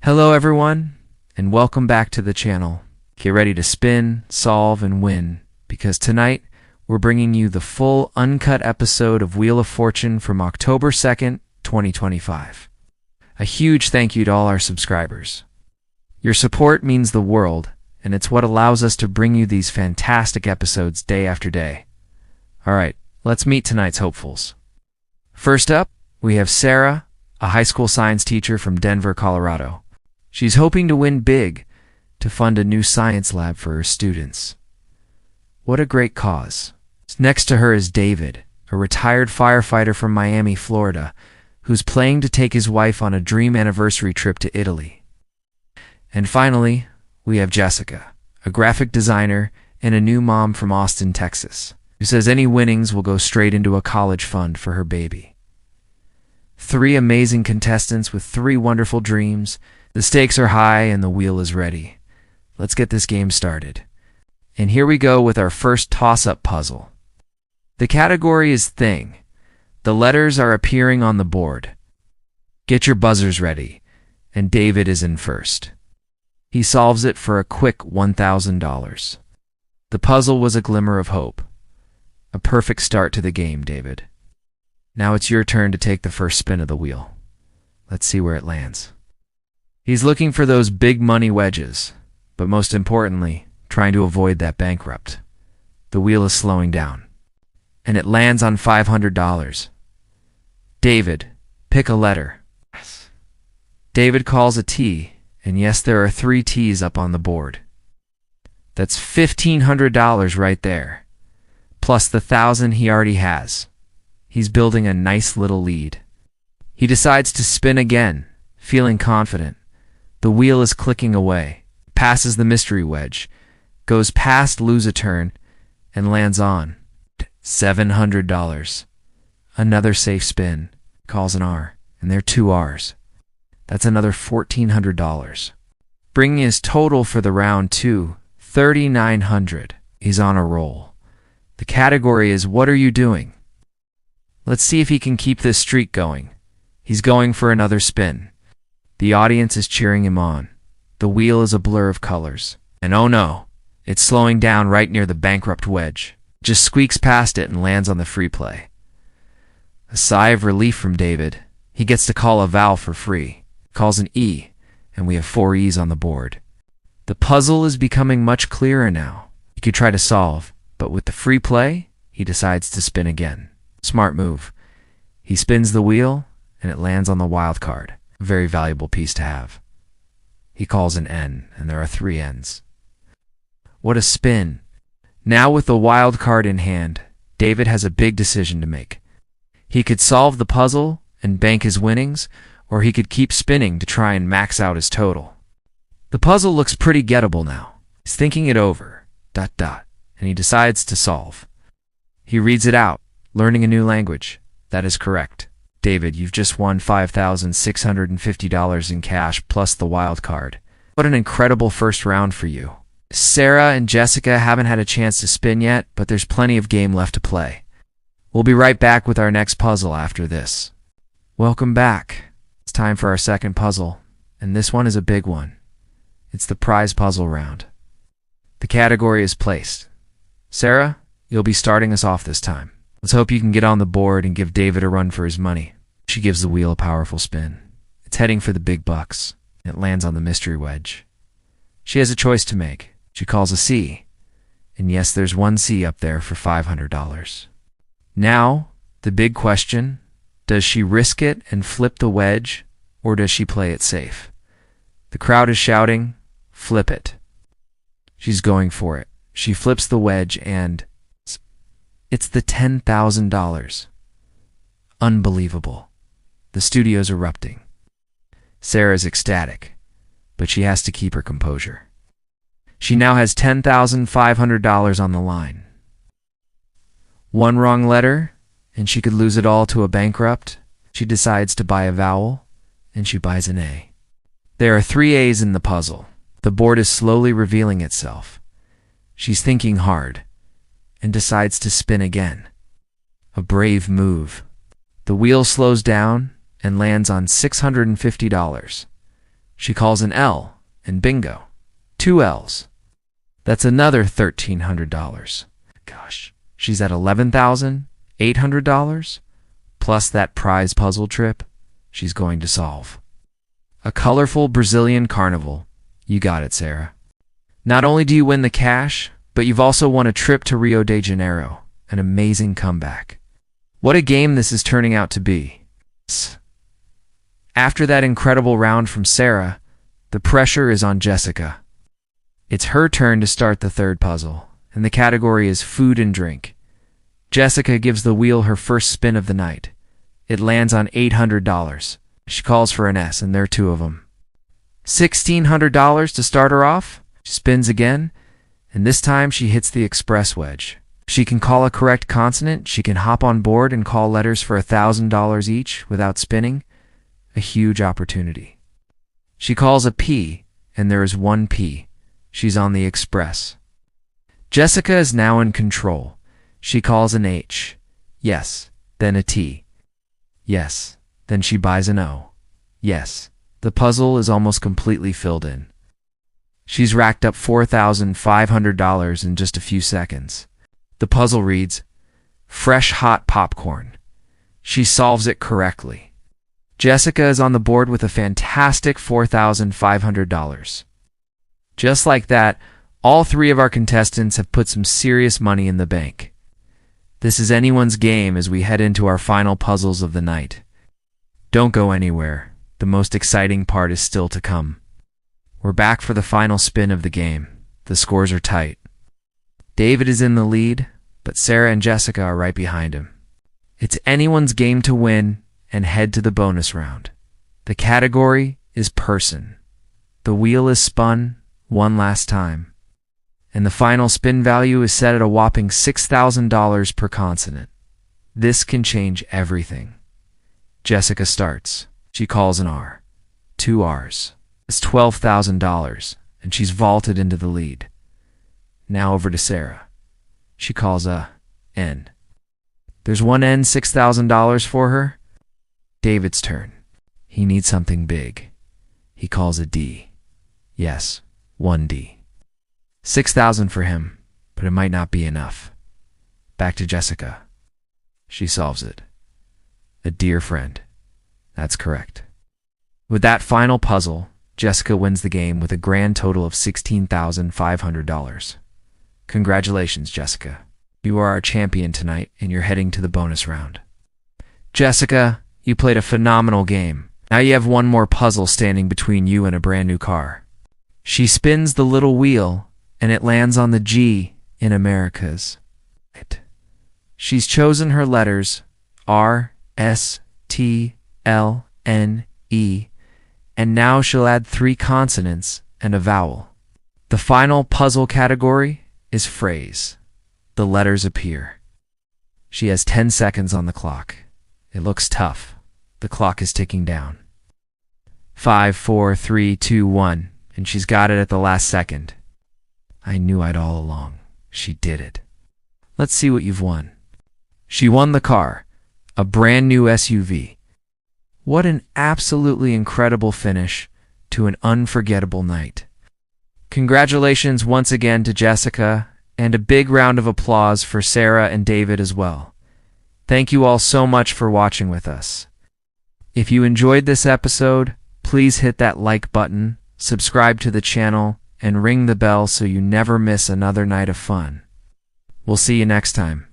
Hello everyone, and welcome back to the channel. Get ready to spin, solve, and win, because tonight we're bringing you the full uncut episode of Wheel of Fortune from October 2nd, 2025. A huge thank you to all our subscribers. Your support means the world, and it's what allows us to bring you these fantastic episodes day after day. Alright, let's meet tonight's hopefuls. First up, we have Sarah, a high school science teacher from Denver, Colorado. She's hoping to win big to fund a new science lab for her students. What a great cause. Next to her is David, a retired firefighter from Miami, Florida, who's planning to take his wife on a dream anniversary trip to Italy. And finally, we have Jessica, a graphic designer and a new mom from Austin, Texas, who says any winnings will go straight into a college fund for her baby. 3 amazing contestants with 3 wonderful dreams. The stakes are high and the wheel is ready. Let's get this game started. And here we go with our first toss-up puzzle. The category is thing. The letters are appearing on the board. Get your buzzers ready, and David is in first. He solves it for a quick $1,000. The puzzle was a glimmer of hope. A perfect start to the game, David. Now it's your turn to take the first spin of the wheel. Let's see where it lands. He's looking for those big money wedges, but most importantly, trying to avoid that bankrupt. The wheel is slowing down, and it lands on $500. David, pick a letter. David calls a T, and yes, there are 3 T's up on the board. That's $1,500 right there, plus the $1,000 he already has. He's building a nice little lead. He decides to spin again, feeling confident. The wheel is clicking away, passes the mystery wedge, goes past lose a turn, and lands on $700. Another safe spin, calls an R, and there are 2 R's. That's another $1,400, bringing his total for the round to $3,900. He's on a roll. The category is what are you doing? Let's see if he can keep this streak going. He's going for another spin. The audience is cheering him on. The wheel is a blur of colors. And oh no, it's slowing down right near the bankrupt wedge. Just squeaks past it and lands on the free play. A sigh of relief from David. He gets to call a vowel for free. Calls an E, and we have 4 E's on the board. The puzzle is becoming much clearer now. He could try to solve, but with the free play, he decides to spin again. Smart move. He spins the wheel, and it lands on the wild card. A very valuable piece to have. He calls an N, and there are 3 N's. What a spin. Now with the wild card in hand, David has a big decision to make. He could solve the puzzle and bank his winnings, or he could keep spinning to try and max out his total. The puzzle looks pretty gettable now. He's thinking it over, and he decides to solve. He reads it out, learning a new language. That is correct. David, you've just won $5,650 in cash plus the wild card. What an incredible first round for you. Sarah and Jessica haven't had a chance to spin yet, but there's plenty of game left to play. We'll be right back with our next puzzle after this. Welcome back. It's time for our second puzzle, and this one is a big one. It's the prize puzzle round. The category is placed. Sarah, you'll be starting us off this time. Let's hope you can get on the board and give David a run for his money. She gives the wheel a powerful spin. It's heading for the big bucks. It lands on the mystery wedge. She has a choice to make. She calls a C. And yes, there's 1 C up there for $500. Now, the big question, does she risk it and flip the wedge, or does she play it safe? The crowd is shouting, flip it. She's going for it. She flips the wedge and it's the $10,000. Unbelievable. The studio's erupting. Sarah's ecstatic, but she has to keep her composure. She now has $10,500 on the line. 1 wrong letter, and she could lose it all to a bankrupt. She decides to buy a vowel, and she buys an A. There are 3 A's in the puzzle. The board is slowly revealing itself. She's thinking hard, and decides to spin again. A brave move. The wheel slows down and lands on $650. She calls an L, and bingo, 2 L's. That's another $1,300. Gosh, she's at $11,800, plus that prize puzzle trip she's going to solve. A colorful Brazilian carnival. You got it, Sarah. Not only do you win the cash, but you've also won a trip to Rio de Janeiro, an amazing comeback. What a game this is turning out to be. After that incredible round from Sarah, the pressure is on Jessica. It's her turn to start the third puzzle, and the category is food and drink. Jessica gives the wheel her first spin of the night. It lands on $800. She calls for an S, and there are 2 of them. $1,600 to start her off. She spins again, and this time she hits the express wedge. She can call a correct consonant. She can hop on board and call letters for $1,000 each without spinning. A huge opportunity. She calls a P, and there is 1 P. She's on the express. Jessica is now in control. She calls an H. Yes. Then a T. Yes. Then she buys an O. Yes. The puzzle is almost completely filled in. She's racked up $4,500 in just a few seconds. The puzzle reads, fresh hot popcorn. She solves it correctly. Jessica is on the board with a fantastic $4,500. Just like that, all 3 of our contestants have put some serious money in the bank. This is anyone's game as we head into our final puzzles of the night. Don't go anywhere. The most exciting part is still to come. We're back for the final spin of the game. The scores are tight. David is in the lead, but Sarah and Jessica are right behind him. It's anyone's game to win and head to the bonus round. The category is person. The wheel is spun one last time, and the final spin value is set at a whopping $6,000 per consonant. This can change everything. Jessica starts. She calls an R. 2 R's. It's $12,000, and she's vaulted into the lead. Now over to Sarah. She calls a N. There's 1 N, $6,000 for her. David's turn. He needs something big. He calls a D. Yes, 1 D. $6,000 for him, but it might not be enough. Back to Jessica. She solves it. A dear friend. That's correct. With that final puzzle, Jessica wins the game with a grand total of $16,500. Congratulations, Jessica. You are our champion tonight, and you're heading to the bonus round. Jessica, you played a phenomenal game. Now you have 1 more puzzle standing between you and a brand new car. She spins the little wheel, and it lands on the G in Americas. She's chosen her letters R, S, T, L, N, E, and now she'll add 3 consonants and a vowel. The final puzzle category is phrase. The letters appear. She has 10 seconds on the clock. It looks tough. The clock is ticking down. 5, 4, 3, 2, 1, and she's got it at the last second. I knew I'd all along. She did it. Let's see what you've won. She won the car, a brand new SUV. What an absolutely incredible finish to an unforgettable night. Congratulations once again to Jessica, and a big round of applause for Sarah and David as well. Thank you all so much for watching with us. If you enjoyed this episode, please hit that like button, subscribe to the channel, and ring the bell so you never miss another night of fun. We'll see you next time.